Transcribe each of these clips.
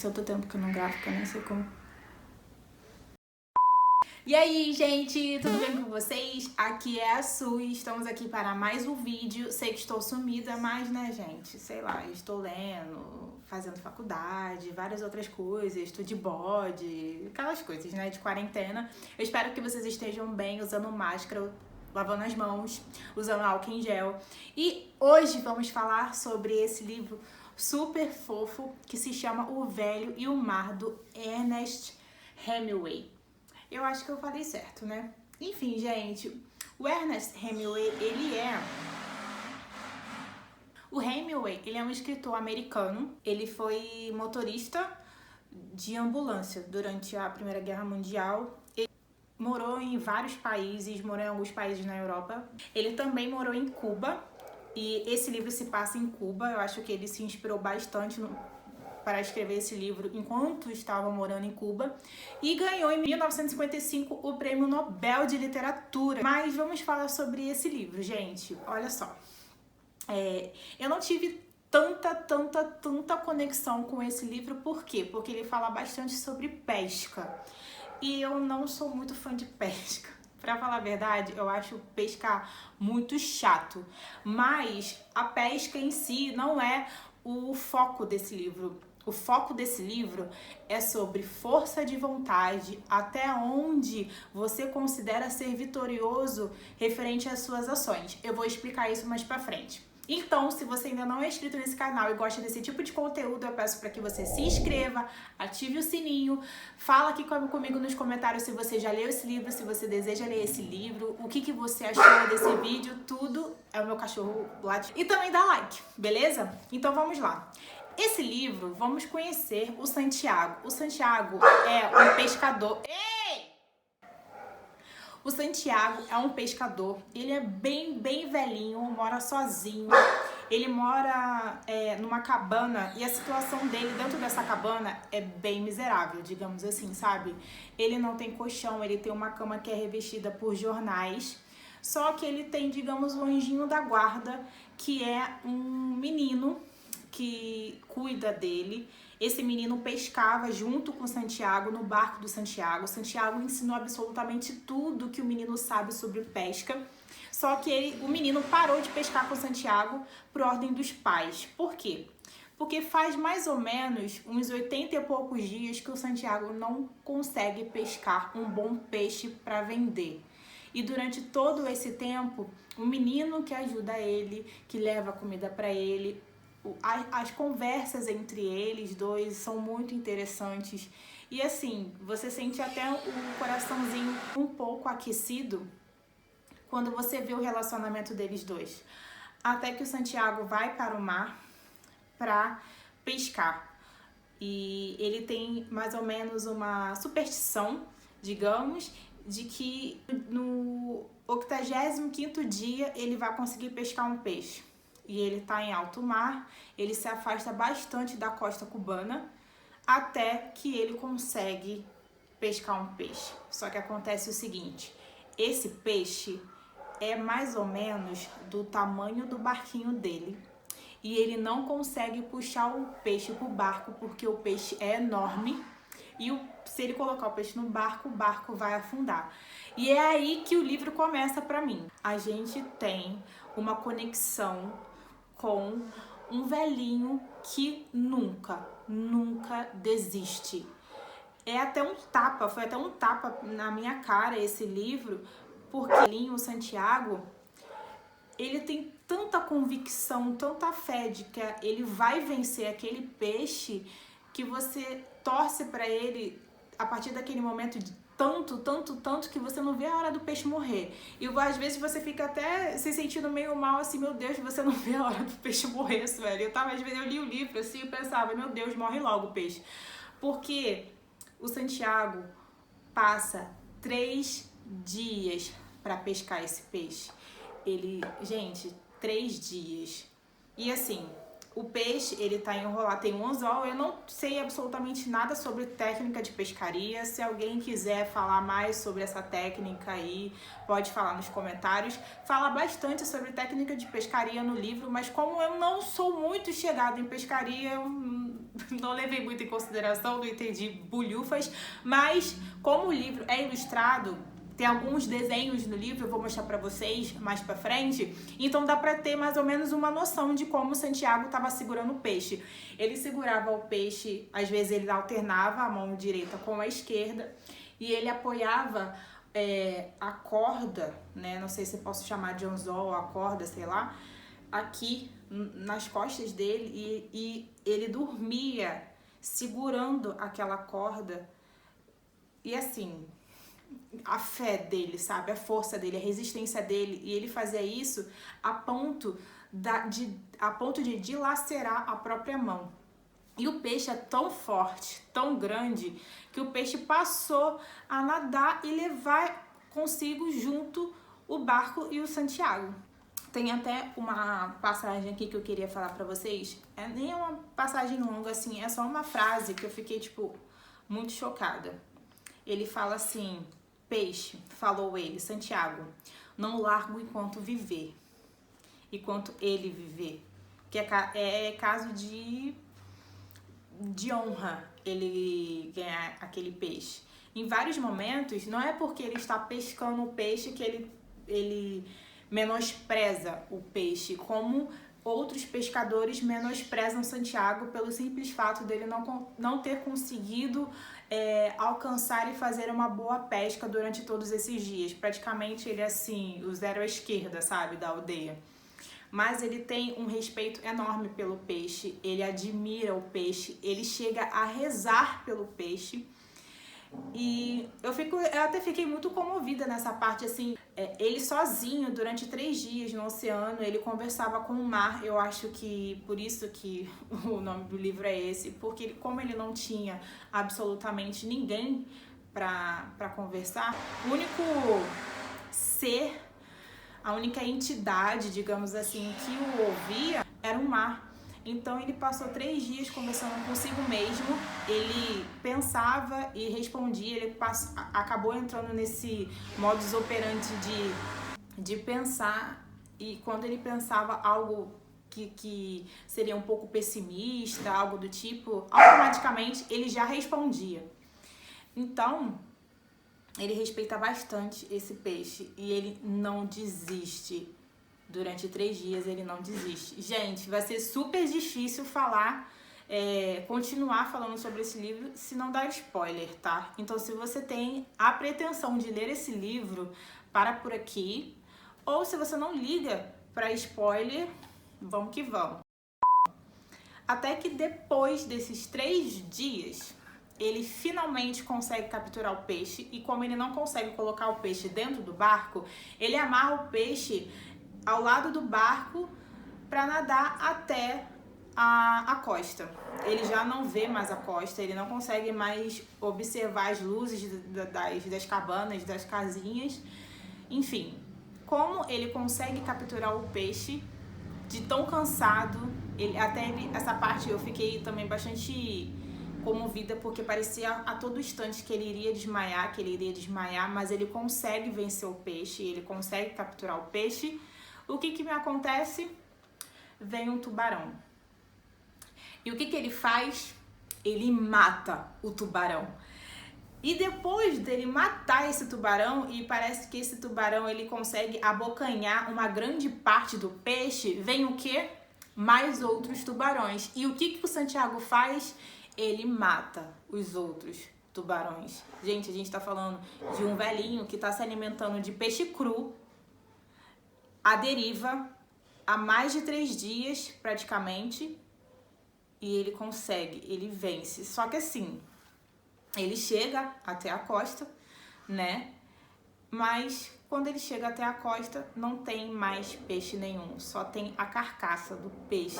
Faz tanto tempo que eu não gravo que eu nem sei como. E aí, gente, tudo bem com vocês? Aqui é a Su e estamos aqui para mais um vídeo. Sei que estou sumida, mas né, gente, sei lá, estou lendo, fazendo faculdade, várias outras coisas, estou de bode, aquelas coisas, né, de quarentena. Eu espero que vocês estejam bem, usando máscara, lavando as mãos, usando álcool em gel. E hoje vamos falar sobre esse livro super fofo que se chama O Velho e o Mar, do Ernest Hemingway. Eu acho que eu falei certo, né? Enfim, gente, o Ernest Hemingway, O Hemingway, ele é um escritor americano. Ele foi motorista de ambulância durante a Primeira Guerra Mundial. Ele morou em vários países, morou em alguns países na Europa. Ele também morou em Cuba. E esse livro se passa em Cuba. Eu acho que ele se inspirou bastante para escrever esse livro enquanto estava morando em Cuba, e ganhou em 1955 o Prêmio Nobel de Literatura. Mas vamos falar sobre esse livro, gente. Olha só, eu não tive tanta conexão com esse livro. Por quê? Porque ele fala bastante sobre pesca, e eu não sou muito fã de pesca. Pra falar a verdade, eu acho pescar muito chato, mas a pesca em si não é o foco desse livro. O foco desse livro é sobre força de vontade, até onde você considera ser vitorioso referente às suas ações. Eu vou explicar isso mais pra frente. Então, se você ainda não é inscrito nesse canal e gosta desse tipo de conteúdo, eu peço para que você se inscreva, ative o sininho, fala aqui comigo nos comentários se você já leu esse livro, se você deseja ler esse livro, o que você achou desse vídeo, tudo. É o meu cachorro latindo. E também dá like, beleza? Então vamos lá. Esse livro, vamos conhecer o Santiago. O Santiago é um pescador. O Santiago é um pescador. Ele é bem velhinho, mora sozinho. Ele mora numa cabana, e a situação dele dentro dessa cabana é bem miserável, digamos assim, sabe? Ele não tem colchão, ele tem uma cama que é revestida por jornais. Só que ele tem, digamos, um anjinho da guarda, que é um menino que cuida dele. Esse menino pescava junto com o Santiago no barco do Santiago. O Santiago ensinou absolutamente tudo que o menino sabe sobre pesca. Só que o menino parou de pescar com o Santiago por ordem dos pais. Por quê? Porque faz mais ou menos uns 80 e poucos dias que o Santiago não consegue pescar um bom peixe para vender. E durante todo esse tempo, o menino que ajuda ele, que leva comida para ele, as conversas entre eles dois são muito interessantes. E assim, você sente até o coraçãozinho um pouco aquecido quando você vê o relacionamento deles dois. Até que o Santiago vai para o mar para pescar. E ele tem mais ou menos uma superstição, digamos, de que no 85º dia ele vai conseguir pescar um peixe. E ele tá em alto mar, ele se afasta bastante da costa cubana, até que ele consegue pescar um peixe. Só que acontece o seguinte, esse peixe é mais ou menos do tamanho do barquinho dele, e ele não consegue puxar o peixe pro barco, porque o peixe é enorme, e se ele colocar o peixe no barco, o barco vai afundar. E é aí que o livro começa pra mim. A gente tem uma conexão com um velhinho que nunca desiste. Foi até um tapa na minha cara esse livro, porque o Santiago, ele tem tanta convicção, tanta fé de que ele vai vencer aquele peixe, que você torce pra ele a partir daquele momento de tanto que você não vê a hora do peixe morrer. E às vezes você fica até se sentindo meio mal, assim, meu Deus, você não vê a hora do peixe morrer, velho. Às vezes eu li o livro assim e pensava, meu Deus, morre logo o peixe. Porque o Santiago passa 3 dias para pescar esse peixe. Gente, 3 dias. E assim, o peixe, ele tá enrolado, tem um anzol. Eu não sei absolutamente nada sobre técnica de pescaria. Se alguém quiser falar mais sobre essa técnica aí, pode falar nos comentários. Fala bastante sobre técnica de pescaria no livro, mas como eu não sou muito chegada em pescaria, não levei muito em consideração, não entendi bulhufas, mas como o livro é ilustrado, tem alguns desenhos no livro, eu vou mostrar pra vocês mais pra frente, então dá pra ter mais ou menos uma noção de como Santiago estava segurando o peixe. Ele segurava o peixe, às vezes ele alternava a mão direita com a esquerda, e ele apoiava a corda, né, não sei se eu posso chamar de anzol, a corda, sei lá, aqui nas costas dele, e ele dormia segurando aquela corda. E assim, a fé dele, sabe? A força dele, a resistência dele. E ele fazia isso a ponto de dilacerar a própria mão. E o peixe é tão forte, tão grande, que o peixe passou a nadar e levar consigo junto o barco e o Santiago. Tem até uma passagem aqui que eu queria falar pra vocês. Nem é uma passagem longa, assim, é só uma frase que eu fiquei, tipo, muito chocada. Ele fala assim: peixe, falou ele, Santiago, não largo enquanto viver, enquanto ele viver. Que é caso de honra ele ganhar aquele peixe. Em vários momentos, não é porque ele está pescando o peixe que ele menospreza o peixe, como outros pescadores menosprezam Santiago pelo simples fato dele não ter conseguido alcançar e fazer uma boa pesca durante todos esses dias. Praticamente ele é assim, o zero à esquerda, sabe, da aldeia. Mas ele tem um respeito enorme pelo peixe, ele admira o peixe, ele chega a rezar pelo peixe. E eu até fiquei muito comovida nessa parte, assim, ele sozinho, durante 3 dias no oceano, ele conversava com o mar. Eu acho que por isso que o nome do livro é esse, porque como ele não tinha absolutamente ninguém para conversar, o único ser, a única entidade, digamos assim, que o ouvia era o mar. Então ele passou 3 dias conversando consigo mesmo, ele pensava e respondia, ele acabou entrando nesse modus operandi de pensar, e quando ele pensava algo que seria um pouco pessimista, algo do tipo, automaticamente ele já respondia. Então, ele respeita bastante esse peixe e ele não desiste. Durante 3 dias ele não desiste. Gente, vai ser super difícil continuar falando sobre esse livro se não dar spoiler, tá? Então, se você tem a pretensão de ler esse livro, para por aqui. Ou se você não liga para spoiler, vamos que vamos. Até que depois desses 3 dias, ele finalmente consegue capturar o peixe. E como ele não consegue colocar o peixe dentro do barco, ele amarra o peixe ao lado do barco para nadar até a costa. Ele já não vê mais a costa, ele não consegue mais observar as luzes das cabanas, das casinhas. Enfim, como ele consegue capturar o peixe de tão cansado, essa parte eu fiquei também bastante comovida, porque parecia a todo instante que ele iria desmaiar, mas ele consegue vencer o peixe, ele consegue capturar o peixe. O que me acontece? Vem um tubarão. E o que ele faz? Ele mata o tubarão. E depois dele matar esse tubarão, e parece que esse tubarão ele consegue abocanhar uma grande parte do peixe, vem o quê? Mais outros tubarões. E o que o Santiago faz? Ele mata os outros tubarões. Gente, a gente tá falando de um velhinho que tá se alimentando de peixe cru, à deriva, há mais de 3 dias, praticamente, e ele consegue, ele vence. Só que assim, ele chega até a costa, né? Mas quando ele chega até a costa, não tem mais peixe nenhum, só tem a carcaça do peixe.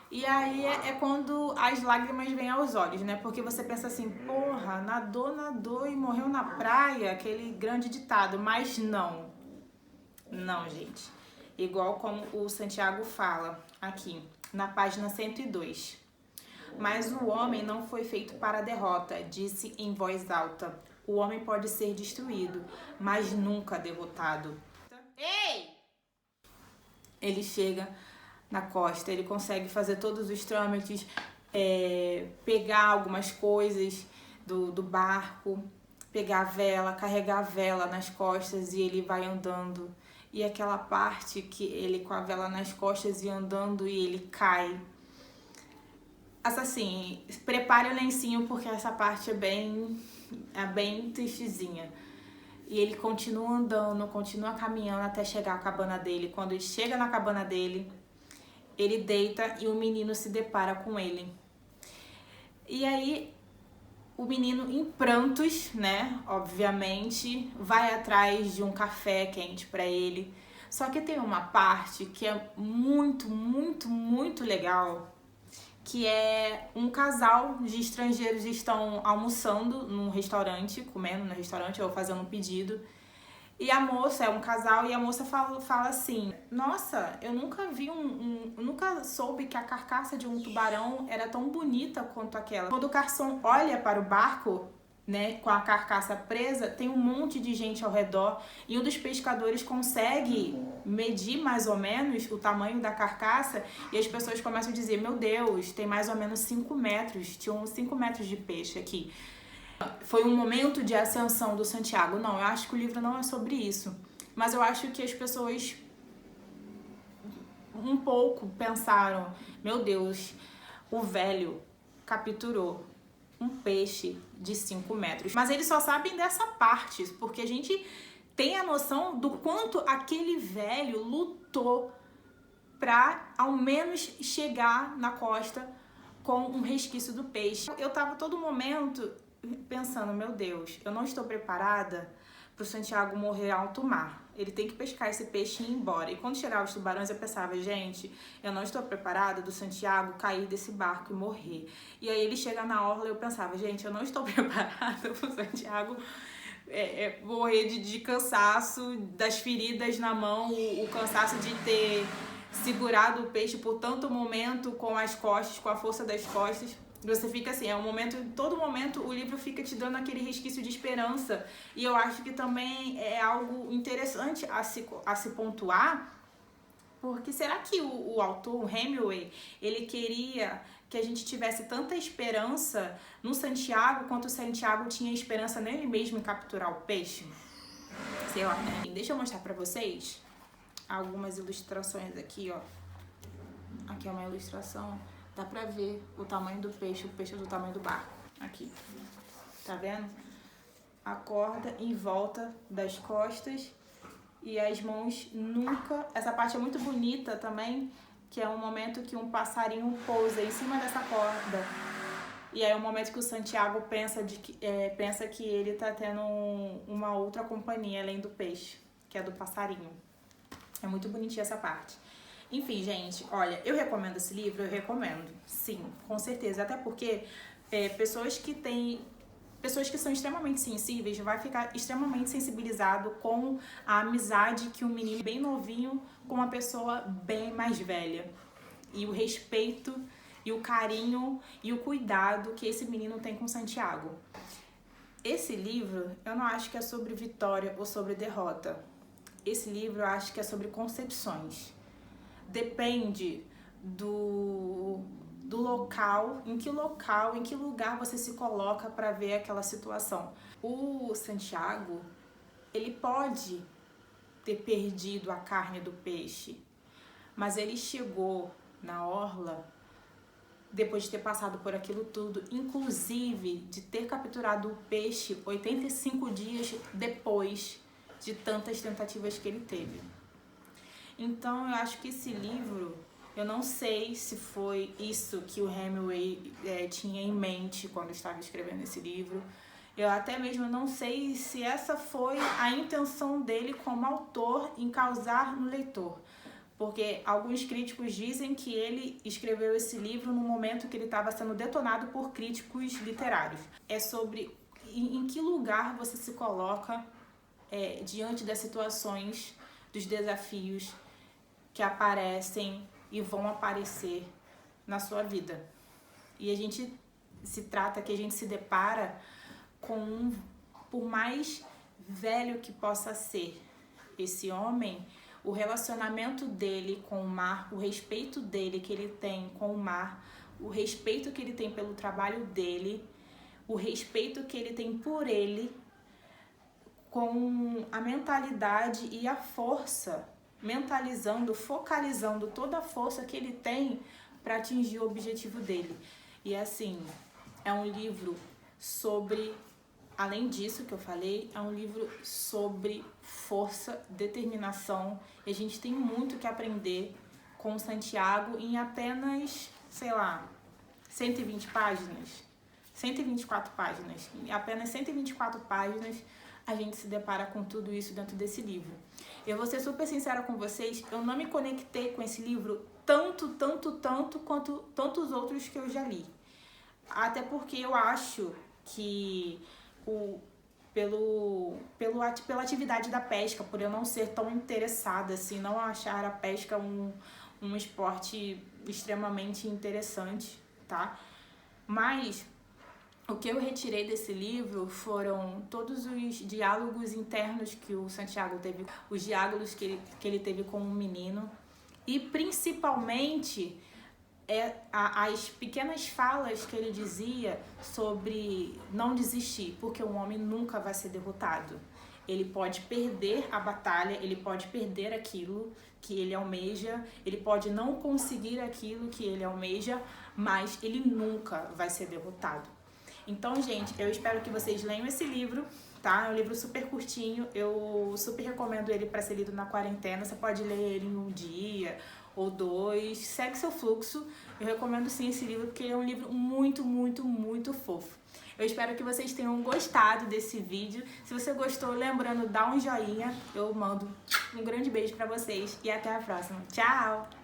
E aí é quando as lágrimas vêm aos olhos, né? Porque você pensa assim, porra, nadou e morreu na praia, aquele grande ditado, mas não. Não, gente. Igual como o Santiago fala aqui, na página 102. Mas o homem não foi feito para a derrota, disse em voz alta. O homem pode ser destruído, mas nunca derrotado. Ei! Ele chega na costa, ele consegue fazer todos os trâmites, pegar algumas coisas do barco, pegar a vela, carregar a vela nas costas e ele vai andando. E aquela parte que ele com a vela nas costas e andando e ele cai. Assim, prepare o lencinho porque essa parte é bem tristezinha. E ele continua andando, continua caminhando até chegar à cabana dele. Quando ele chega na cabana dele, ele deita e o menino se depara com ele. E aí, o menino em prantos, né, obviamente, vai atrás de um café quente para ele. Só que tem uma parte que é muito, muito, muito legal, que é um casal de estrangeiros estão almoçando num restaurante, comendo no restaurante ou fazendo um pedido. E a moça, é um casal, e a moça fala assim: nossa, eu nunca vi nunca soube que a carcaça de um tubarão era tão bonita quanto aquela. Quando o garçom olha para o barco, né, com a carcaça presa, tem um monte de gente ao redor e um dos pescadores consegue medir mais ou menos o tamanho da carcaça e as pessoas começam a dizer: meu Deus, tem mais ou menos 5 metros, tinham 5 metros de peixe aqui. Foi um momento de ascensão do Santiago? Não, eu acho que o livro não é sobre isso, mas eu acho que as pessoas um pouco pensaram: meu Deus, o velho capturou um peixe de 5 metros. Mas eles só sabem dessa parte, porque a gente tem a noção do quanto aquele velho lutou para ao menos chegar na costa com um resquício do peixe. Eu tava todo momento pensando: meu Deus, eu não estou preparada para o Santiago morrer alto mar. Ele tem que pescar esse peixe e ir embora. E quando chegavam os tubarões, eu pensava: gente, eu não estou preparada do Santiago cair desse barco e morrer. E aí ele chega na orla e eu pensava: gente, eu não estou preparada para o Santiago morrer de cansaço, das feridas na mão, o cansaço de ter segurado o peixe por tanto momento com as costas, com a força das costas. Você fica assim, é um momento, todo momento o livro fica te dando aquele resquício de esperança. E eu acho que também é algo interessante a se pontuar, porque será que o autor, o Hemingway, ele queria que a gente tivesse tanta esperança no Santiago quanto o Santiago tinha esperança nele mesmo em capturar o peixe? Sei lá, né? Deixa eu mostrar pra vocês algumas ilustrações aqui, ó. Aqui é uma ilustração. Dá pra ver o tamanho do peixe, o peixe do tamanho do barco. Aqui. Tá vendo? A corda em volta das costas e as mãos nunca... Essa parte é muito bonita também, que é um momento que um passarinho pousa em cima dessa corda. E aí é um momento que o Santiago pensa que ele tá tendo uma outra companhia além do peixe, que é do passarinho. É muito bonitinha essa parte. Enfim, gente, olha, eu recomendo esse livro, eu recomendo, sim, com certeza. Até porque pessoas que são extremamente sensíveis vai ficar extremamente sensibilizado com a amizade que um menino bem novinho com uma pessoa bem mais velha. E o respeito, e o carinho, e o cuidado que esse menino tem com Santiago. Esse livro, eu não acho que é sobre vitória ou sobre derrota. Esse livro eu acho que é sobre concepções. Depende do local, em que lugar você se coloca para ver aquela situação. O Santiago, ele pode ter perdido a carne do peixe, mas ele chegou na orla depois de ter passado por aquilo tudo, inclusive de ter capturado o peixe 85 dias depois de tantas tentativas que ele teve. Então eu acho que esse livro, eu não sei se foi isso que o Hemingway tinha em mente quando estava escrevendo esse livro. Eu até mesmo não sei se essa foi a intenção dele como autor em causar no leitor. Porque alguns críticos dizem que ele escreveu esse livro no momento que ele estava sendo detonado por críticos literários. É sobre em que lugar você se coloca diante das situações, dos desafios que aparecem e vão aparecer na sua vida. E a gente se depara com por mais velho que possa ser esse homem, o relacionamento dele com o mar, o respeito dele que ele tem com o mar, o respeito que ele tem pelo trabalho dele, o respeito que ele tem por ele, com a mentalidade e a força, focalizando toda a força que ele tem para atingir o objetivo dele. E assim, é um livro sobre, além disso que eu falei, é um livro sobre força, determinação, e a gente tem muito que aprender com o Santiago em apenas, sei lá, 120 páginas, 124 páginas, em apenas 124 páginas a gente se depara com tudo isso dentro desse livro. Eu vou ser super sincera com vocês, eu não me conectei com esse livro tanto quanto tantos outros que eu já li. Até porque eu acho que pela atividade da pesca, por eu não ser tão interessada, assim, não achar a pesca um esporte extremamente interessante, tá? Mas o que eu retirei desse livro foram todos os diálogos internos que o Santiago teve, os diálogos que ele teve com o menino, e principalmente as pequenas falas que ele dizia sobre não desistir, porque um homem nunca vai ser derrotado. Ele pode perder a batalha, ele pode perder aquilo que ele almeja, ele pode não conseguir aquilo que ele almeja, mas ele nunca vai ser derrotado. Então, gente, eu espero que vocês leiam esse livro, tá? É um livro super curtinho, eu super recomendo ele para ser lido na quarentena. Você pode ler ele em um dia ou dois, segue seu fluxo. Eu recomendo sim esse livro, porque ele é um livro muito fofo. Eu espero que vocês tenham gostado desse vídeo. Se você gostou, lembrando, dá um joinha. Eu mando um grande beijo pra vocês e até a próxima. Tchau!